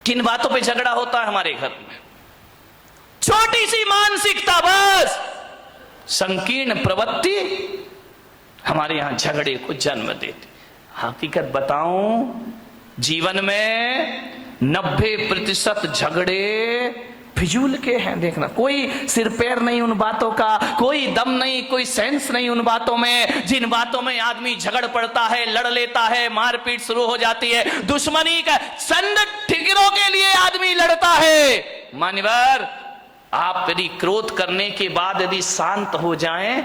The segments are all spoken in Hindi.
किन बातों पे झगड़ा होता है हमारे घर में? छोटी सी मानसिकता बस संकीर्ण प्रवृत्ति हमारे यहां झगड़े को जन्म देती। हकीकत बताऊं, जीवन में 90% झगड़े फिजूल के हैं। देखना, कोई सिर पैर नहीं उन बातों का, कोई दम नहीं, कोई सेंस नहीं उन बातों में। जिन बातों में आदमी झगड़ पड़ता है, लड़ लेता है, मारपीट शुरू हो जाती है, दुश्मनी का संद ठिकरों के लिए आदमी लड़ता है। मान्यवर, आप यदि क्रोध करने के बाद यदि शांत हो जाएं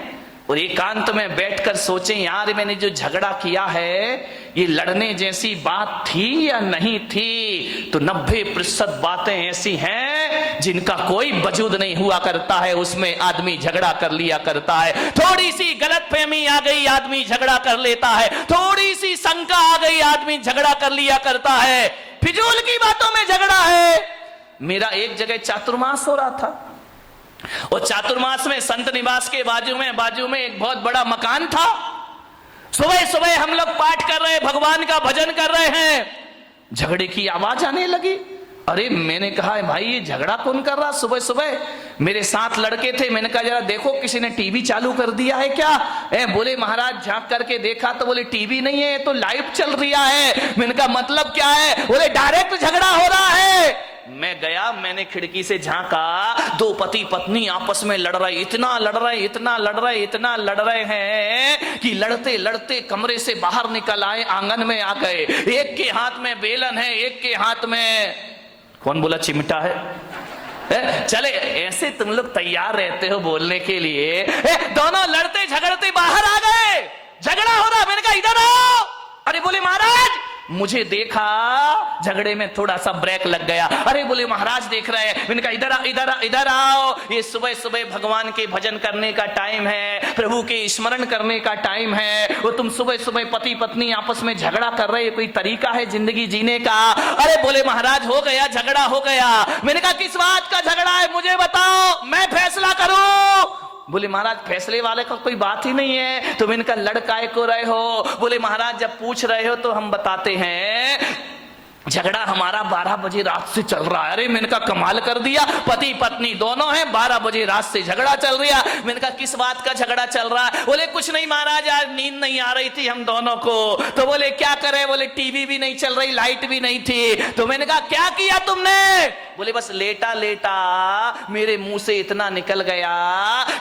और एकांत में बैठकर सोचें, यार मैंने जो झगड़ा किया है ये लड़ने जैसी बात थी या नहीं थी, तो 90% बातें ऐसी हैं जिनका कोई वजूद नहीं हुआ करता है, उसमें आदमी झगड़ा कर लिया करता है। थोड़ी सी गलतफहमी आ गई, आदमी झगड़ा कर लेता है। थोड़ी सी शंका आ गई, आदमी झगड़ा कर लिया करता है। फिजूल की बातों में झगड़ा है। मेरा एक जगह चातुर्मास हो रहा था और चातुर्मास में संत निवास के बाजू में एक बहुत बड़ा मकान था। सुबह सुबह हम लोग पाठ कर रहे हैं, भगवान का भजन कर रहे हैं, झगड़े की आवाज आने लगी। अरे मैंने कहा भाई ये झगड़ा कौन कर रहा सुबह सुबह? मेरे साथ लड़के थे, मैंने कहा जरा देखो किसी ने टीवी चालू कर दिया है क्या? बोले महाराज झांक करके देखा तो बोले टीवी नहीं है, तो लाइव चल रहा है। मैंने कहा मतलब क्या है? बोले डायरेक्ट झगड़ा हो रहा है। मैं गया, मैंने खिड़की से झांका, दो पति पत्नी आपस में लड़ रहे, इतना लड़ रहे हैं कि लड़ते लड़ते कमरे से बाहर निकल आए, आंगन में आ गए। एक के हाथ में बेलन है, एक के हाथ में कौन बोला चिमटा है। चले ऐसे तुम लोग तैयार रहते हो बोलने के लिए। दोनों लड़ते झगड़ते बाहर आ गए, झगड़ा हो रहा। मैंने कहा इधर आओ। अरे बोले महाराज, मुझे देखा, झगड़े में थोड़ा सा ब्रेक लग गया। अरे बोले महाराज देख रहे हैं। मैंने कहा इधर आओ, ये सुबह सुबह भगवान के भजन करने का टाइम है, प्रभु के स्मरण करने का टाइम है, वो तुम सुबह सुबह पति पत्नी आपस में झगड़ा कर रहे, कोई तरीका है जिंदगी जीने का? अरे बोले महाराज हो गया, झगड़ा हो गया। मैंने कहा किस बात का झगड़ा है मुझे बताओ, मैं फैसला करूं। बोले महाराज फैसले वाले का कोई बात ही नहीं है। तो मैंने कहा लड़काए को रहे हो? बोले महाराज जब पूछ रहे हो तो हम बताते हैं, झगड़ा हमारा 12 बजे रात से चल रहा है। अरे मैंने कहा कमाल कर दिया, पति पत्नी दोनों हैं, 12 बजे रात से झगड़ा चल रहा। मैंने कहा किस बात का झगड़ा चल रहा है? बोले कुछ नहीं महाराज, आज नींद नहीं आ रही थी हम दोनों को। तो बोले क्या करे? बोले टीवी भी नहीं चल रही, लाइट भी नहीं थी। तो मैंने कहा क्या किया तुमने? बोले बस लेटा लेटा मेरे मुंह से इतना निकल गया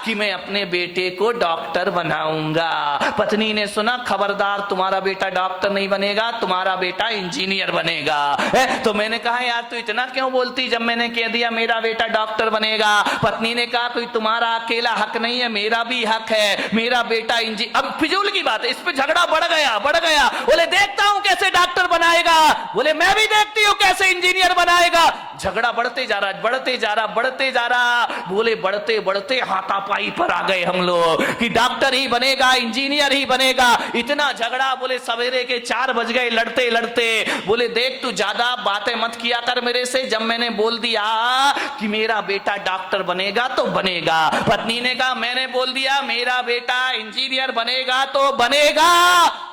कि मैं अपने बेटे को डॉक्टर बनाऊंगा। पत्नी ने सुना, खबरदार तुम्हारा बेटा डॉक्टर नहीं बनेगा, तुम्हारा बेटा इंजीनियर बनेगा। तो मैंने कहा यार तू इतना क्यों बोलती, जब मैंने कह दिया मेरा बेटा डॉक्टर बनेगा। पत्नी ने कहा कोई तुम्हारा अकेला हक नहीं है, मेरा भी हक है, मेरा बेटा अब फिजूल की बात है, इस पे झगड़ा बढ़ गया। बोले देखता हूं कैसे डॉक्टर बनाएगा। बोले मैं भी देखती हूं कैसे इंजीनियर बनाएगा। झगड़ा बढ़ते जा रहा। बोले बढ़ते बढ़ते हाथापाई पर आ गए हम लोग कि डॉक्टर ही बनेगा, इंजीनियर ही बनेगा। इतना झगड़ा, बोले सवेरे के 4 बज गए लड़ते लड़ते। बोले देख तू ज्यादा बातें मत किया कर मेरे से, जब मैंने बोल दिया कि मेरा बेटा डॉक्टर बनेगा तो बनेगा। पत्नी ने कहा मैंने बोल दिया मेरा बेटा इंजीनियर बनेगा तो बनेगा।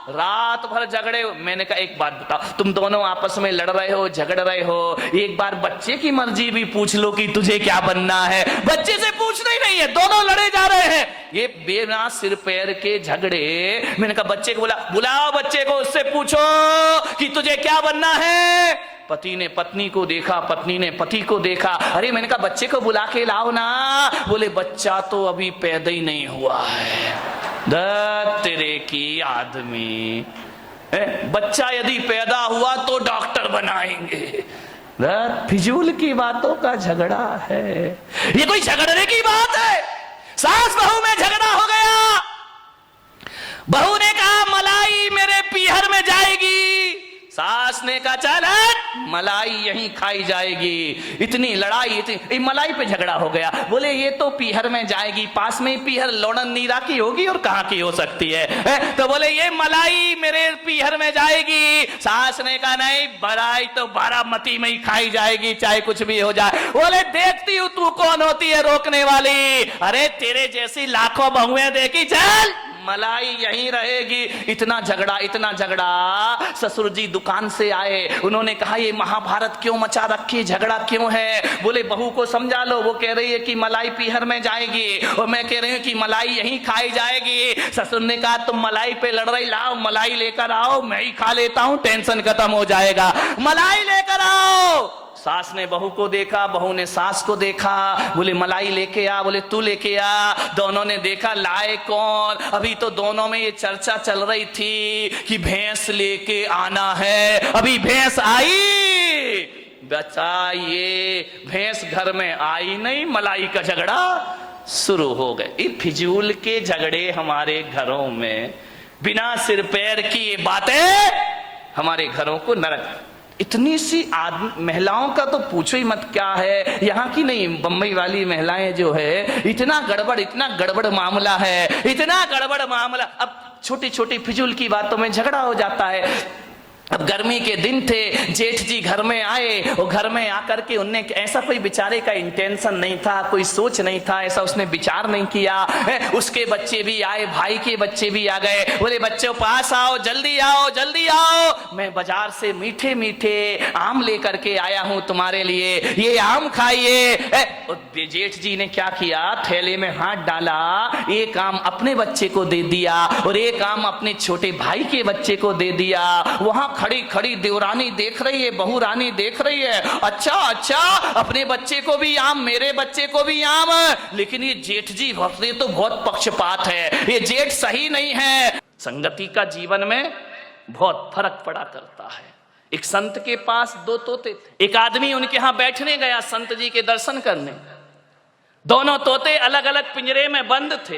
रात भर झगड़े। मैंने कहा एक बात बताओ, तुम दोनों आपस में लड़ रहे हो, झगड़ रहे हो, एक बार बच्चे की मर्जी भी पूछ लो कि तुझे क्या बनना है। बच्चे से पूछना ही नहीं है, दोनों लड़े जा रहे हैं, ये बिना सिर पैर के झगड़े। मैंने कहा बच्चे को बुलाओ बच्चे को, उससे पूछो कि तुझे क्या बनना है। पति ने पत्नी को देखा, पत्नी ने पति को देखा। अरे मैंने कहा बच्चे को बुला के लाओ ना। बोले बच्चा तो अभी पैदा ही नहीं हुआ है। तेरे की आदमी, बच्चा यदि पैदा हुआ तो डॉक्टर बनाएंगे। फिजूल की बातों का झगड़ा है, ये कोई झगड़ने की बात है? सास बहू में झगड़ा हो गया। बहू ने कहा मलाई मेरे पीहर में जाएगी, सास ने कहा चल मलाई यहीं खाई जाएगी। इतनी लड़ाई, इतनी मलाई पे झगड़ा हो गया। बोले ये तो पीहर में जाएगी, पास में पीहर लोणन नीरा की होगी और कहां की हो सकती है? तो बोले ये मलाई मेरे पीहर में जाएगी। सास ने कहा नहीं, मलाई तो बारामती में ही खाई जाएगी, चाहे कुछ भी हो जाए। बोले देखती हूं तू कौन होती है रोकने वाली, अरे तेरे जैसी लाखों बहुएं देखी, चल मलाई यहीं रहेगी। इतना झगड़ा। ससुर जी दुकान से आए, उन्होंने कहा ये महाभारत क्यों मचा रखी, झगड़ा क्यों है? बोले बहू को समझा लो, वो कह रही है कि मलाई पीहर में जाएगी और मैं कह रही हूँ कि मलाई यहीं खाई जाएगी। ससुर ने कहा तुम मलाई पे लड़ रही, लाओ मलाई लेकर आओ, मैं ही खा लेता हूं, टेंशन खत्म हो जाएगा, मलाई लेकर आओ। सास ने बहू को देखा, बहू ने सास को देखा, बोले मलाई लेके आ, बोले तू लेके आ। दोनों ने देखा लाए कौन। अभी तो दोनों में ये चर्चा चल रही थी कि भैंस लेके आना है। अभी भैंस आई, बचा ये भैंस घर में आई नहीं, मलाई का झगड़ा शुरू हो गए। ये फिजूल के झगड़े हमारे घरों में, बिना सिर पैर की ये बातें हमारे घरों को नरक। इतनी सी महिलाओं का तो पूछो ही मत क्या है, यहाँ की नहीं बम्बई वाली महिलाएं जो है, इतना गड़बड़ मामला है, इतना गड़बड़ मामला। अब छोटी छोटी फिजूल की बातों में झगड़ा हो जाता है। अब गर्मी के दिन थे, जेठ जी घर में आए और घर में आकर के उनने ऐसा कोई बेचारे का इंटेंशन नहीं था, कोई सोच नहीं था, ऐसा उसने विचार नहीं किया। उसके बच्चे भी आए, भाई के बच्चे भी आ गए, बोले बच्चों पास आओ, जल्दी आओ, जल्दी आओ, मैं बाजार से मीठे मीठे आम लेकर के आया हूं तुम्हारे लिए, ये आम खाइए। जेठ जी ने क्या किया, थैले में हाथ डाला, एक आम अपने बच्चे को दे दिया और एक आम अपने छोटे भाई के बच्चे को दे दिया। वहां खड़ी खड़ी देवरानी देख रही है, बहू रानी देख रही है, अच्छा अपने बच्चे को भी आम, मेरे बच्चे को भी आम। लेकिन ये जेठ जी भक्ति तो बहुत पक्षपात है, ये जेठ सही नहीं है। संगति का जीवन में बहुत फर्क पड़ा करता है। एक संत के पास दो तोते थे, एक आदमी उनके यहां बैठने गया संत जी के दर्शन करने। दोनों तोते अलग अलग पिंजरे में बंद थे।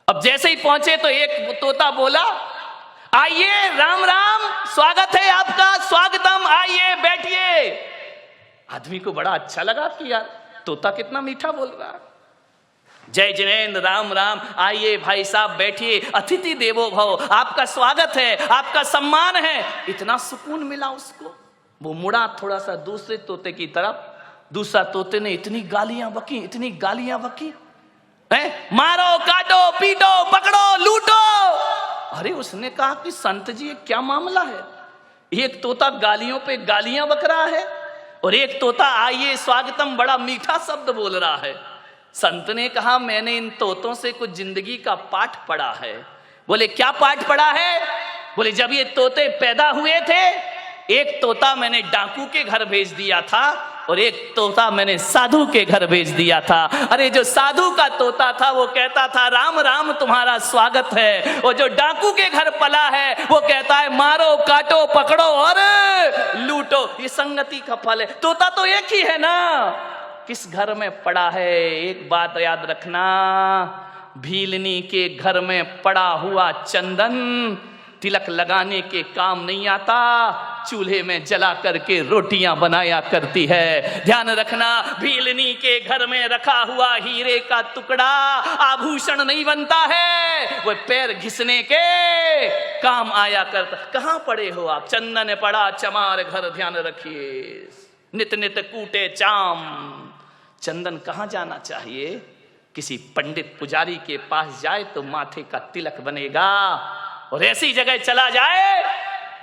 अब जैसे ही पहुंचे तो एक तोता बोला, आइए, राम राम, स्वागत है आपका, स्वागतम, आइए बैठिए। आदमी को बड़ा अच्छा लगा कि यार तोता कितना मीठा बोल रहा है। जय जिनेन्द्र, राम राम, आइए भाई साहब बैठिए, अतिथि देवो भव, आपका स्वागत है, आपका सम्मान है। इतना सुकून मिला उसको। वो मुड़ा थोड़ा सा दूसरे तोते की तरफ, दूसरा तोते ने इतनी गालियां बकी है, मारो, काटो, पीटो, पकड़ो, लूटो। अरे उसने कहा कि संत जी क्या मामला है, एक तोता गालियों पे गालियां बक रहा है और एक तोता आइए स्वागतम बड़ा मीठा शब्द बोल रहा है। संत ने कहा मैंने इन तोतों से कुछ जिंदगी का पाठ पढ़ा है। बोले क्या पाठ पढ़ा है? बोले जब ये तोते पैदा हुए थे, एक तोता मैंने डाकू के घर भेज दिया था और एक तोता मैंने साधु के घर भेज दिया था। अरे जो साधु का तोता था वो कहता था राम राम तुम्हारा स्वागत है, और जो डाकू के घर पला है वो कहता है मारो, काटो, पकड़ो और लूटो। ये संगति का फल है। तोता तो एक ही है ना, किस घर में पड़ा है? एक बात याद रखना, भीलनी के घर में पड़ा हुआ चंदन तिलक लगाने के काम नहीं आता, चूल्हे में जला करके रोटियां बनाया करती है। ध्यान रखना, भीलनी के घर में रखा हुआ हीरे का टुकड़ा आभूषण नहीं बनता है, वो पैर घिसने के काम आया करता। कहां पड़े हो आप? चंदन पड़ा चमार घर, ध्यान रखिए, नित नित कूटे चाम। चंदन कहां जाना चाहिए? किसी पंडित पुजारी के पास जाए तो माथे का तिलक बनेगा, और ऐसी जगह चला जाए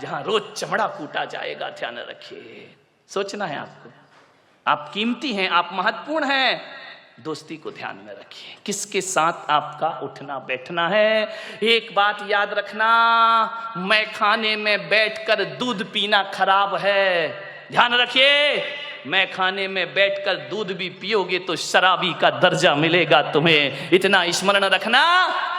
जहां रोज चमड़ा कूटा जाएगा। ध्यान रखिए, सोचना है आपको, आप कीमती हैं, आप महत्वपूर्ण हैं। दोस्ती को ध्यान में रखिए, किसके साथ आपका उठना बैठना है। एक बात याद रखना, मैं खाने में बैठकर दूध पीना खराब है। ध्यान रखिए, मैं खाने में बैठकर दूध भी पियोगे तो शराबी का दर्जा मिलेगा तुम्हें, इतना स्मरण रखना।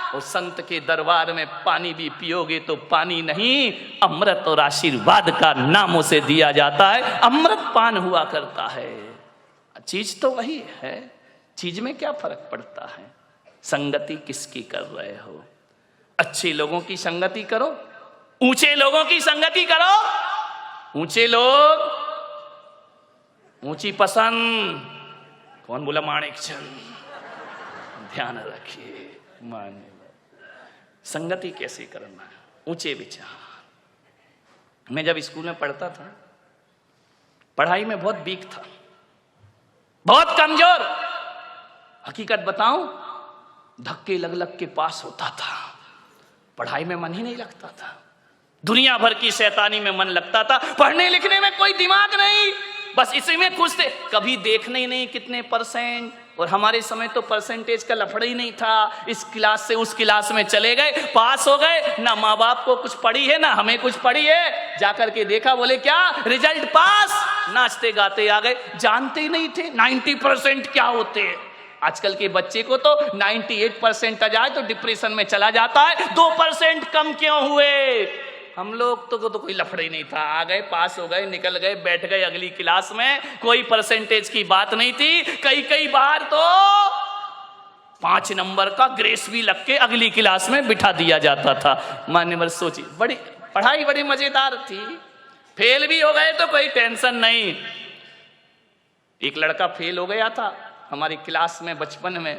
और संत के दरबार में पानी भी पियोगे तो पानी नहीं, अमृत और आशीर्वाद का नामों से दिया जाता है, अमृत पान हुआ करता है। चीज तो वही है, चीज में क्या फर्क पड़ता है? संगति किसकी कर रहे हो? अच्छे लोगों की संगति करो, ऊंचे लोगों की संगति करो। ऊंचे लोग, ऊंची पसंद, कौन बोला? माणिकचंद। ध्यान रखिए, माने संगति कैसे करना है, ऊंचे विचार। मैं जब स्कूल में पढ़ता था, पढ़ाई में बहुत वीक था, बहुत कमजोर। हकीकत बताऊं, धक्के लग लग के पास होता था। पढ़ाई में मन ही नहीं लगता था, दुनिया भर की शैतानी में मन लगता था, पढ़ने लिखने में कोई दिमाग नहीं, बस इसी में खुश थे, कभी देखने ही नहीं कितने परसेंट। और हमारे समय तो परसेंटेज का लफड़ा ही नहीं था, इस क्लास से उस क्लास में चले गए, पास हो गए, ना माँ बाप को कुछ पड़ी है ना हमें कुछ पड़ी है, जाकर के देखा, बोले क्या रिजल्ट पास, नाचते गाते आ गए, जानते ही नहीं थे 90% क्या होते हैं। आजकल के बच्चे को तो 98% आ जाए तो डिप्रेशन में चला जाता है, 2% कम क्यों हुए। हम लोग तो कोई लफड़ा ही नहीं था, आ गए, पास हो गए, निकल गए, बैठ गए अगली क्लास में, कोई परसेंटेज की बात नहीं थी। कई बार तो 5 नंबर का ग्रेस भी लग के अगली क्लास में बिठा दिया जाता था। मान्यवर सोचिए, बड़ी पढ़ाई बड़ी मजेदार थी, फेल भी हो गए तो कोई टेंशन नहीं। एक लड़का फेल हो गया था हमारी क्लास में बचपन में,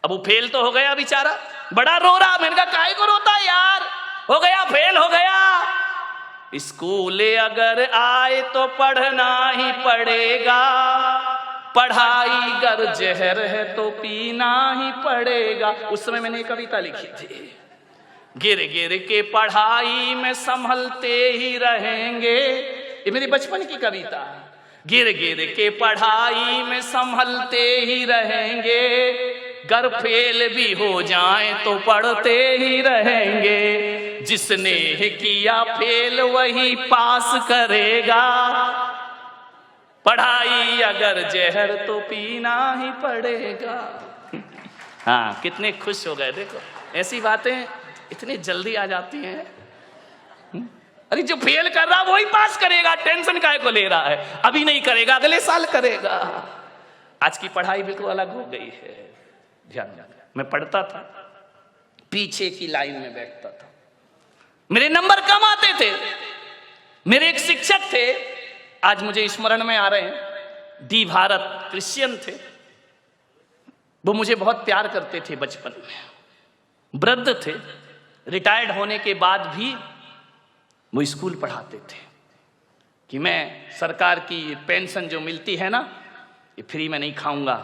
अब वो फेल तो हो गया बेचारा, बड़ा रो रहा, मैंने कहा काहे को रोता है यार, हो गया फेल हो गया, स्कूल अगर आए तो पढ़ना ही पड़ेगा, पढ़ाई गर जहर है तो पीना ही पड़ेगा। उस समय मैंने कविता लिखी थी, गिर गिर के पढ़ाई में संभलते ही रहेंगे, ये मेरी बचपन की कविता है। गिर गिर के पढ़ाई में संभलते ही रहेंगे, गर फेल भी हो जाए तो पढ़ते ही रहेंगे, जिसने किया फेल वही पास करेगा, पढ़ाई अगर जहर तो पीना ही पड़ेगा। हाँ, कितने खुश हो गए, देखो ऐसी बातें इतनी जल्दी आ जाती हैं। अरे जो फेल कर रहा वही पास करेगा, टेंशन काहे को ले रहा है, अभी नहीं करेगा अगले साल करेगा। आज की पढ़ाई बिल्कुल अलग हो गई है। ध्यान, मैं पढ़ता था, पीछे की लाइन में बैठता था, मेरे नंबर कम आते थे। मेरे एक शिक्षक थे, आज मुझे स्मरण में आ रहे हैं, डी भारत, क्रिश्चियन थे, वो मुझे बहुत प्यार करते थे बचपन में, वृद्ध थे, रिटायर्ड होने के बाद भी वो स्कूल पढ़ाते थे कि मैं सरकार की पेंशन जो मिलती है ना, ये फ्री में नहीं खाऊंगा,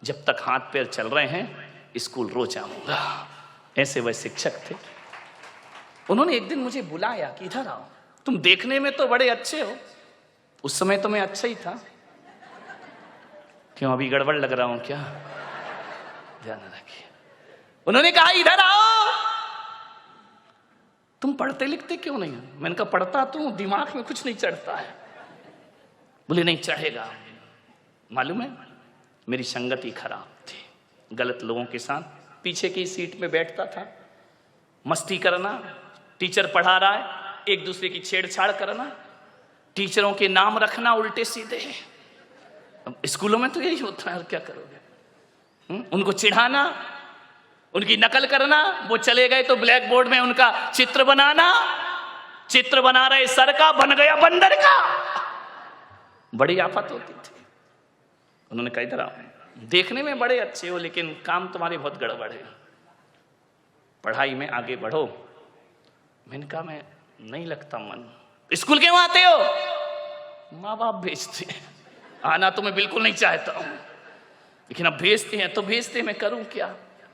जब तक हाथ पैर चल रहे हैं स्कूल रोज आऊंगा। ऐसे वह शिक्षक थे। उन्होंने एक दिन मुझे बुलाया कि इधर आओ, तुम देखने में तो बड़े अच्छे हो, उस समय तो मैं अच्छा ही था, क्यों अभी गड़बड़ लग रहा हूं क्या, ध्यान रखिए। उन्होंने कहा इधर आओ, तुम पढ़ते लिखते क्यों नहीं हो। मैंने कहा पढ़ता तो दिमाग में कुछ नहीं चढ़ता है। बोले नहीं चढ़ेगा, मालूम है मेरी संगति खराब थी, गलत लोगों के साथ पीछे की सीट में बैठता था, मस्ती करना, टीचर पढ़ा रहा है एक दूसरे की छेड़छाड़ करना, टीचरों के नाम रखना उल्टे सीधे। अब स्कूलों में तो यही होता है, और क्या करोगे। उनको चिढ़ाना, उनकी नकल करना, वो चले गए तो ब्लैक बोर्ड में उनका चित्र बनाना, चित्र बना रहे सर का बन गया बंदर का, बड़ी आफत होती थी। उन्होंने कहा इधर आओ, देखने में बड़े अच्छे हो लेकिन काम तुम्हारे बहुत गड़बड़ है, पढ़ाई में आगे बढ़ो। मैंने कहा मैं नहीं लगता मन, स्कूल क्यों आते हो, माँ बाप भेजते हैं, आना तो मैं बिल्कुल नहीं चाहता हूं, लेकिन अब भेजते हैं तो भेजते, मैं करूं क्या।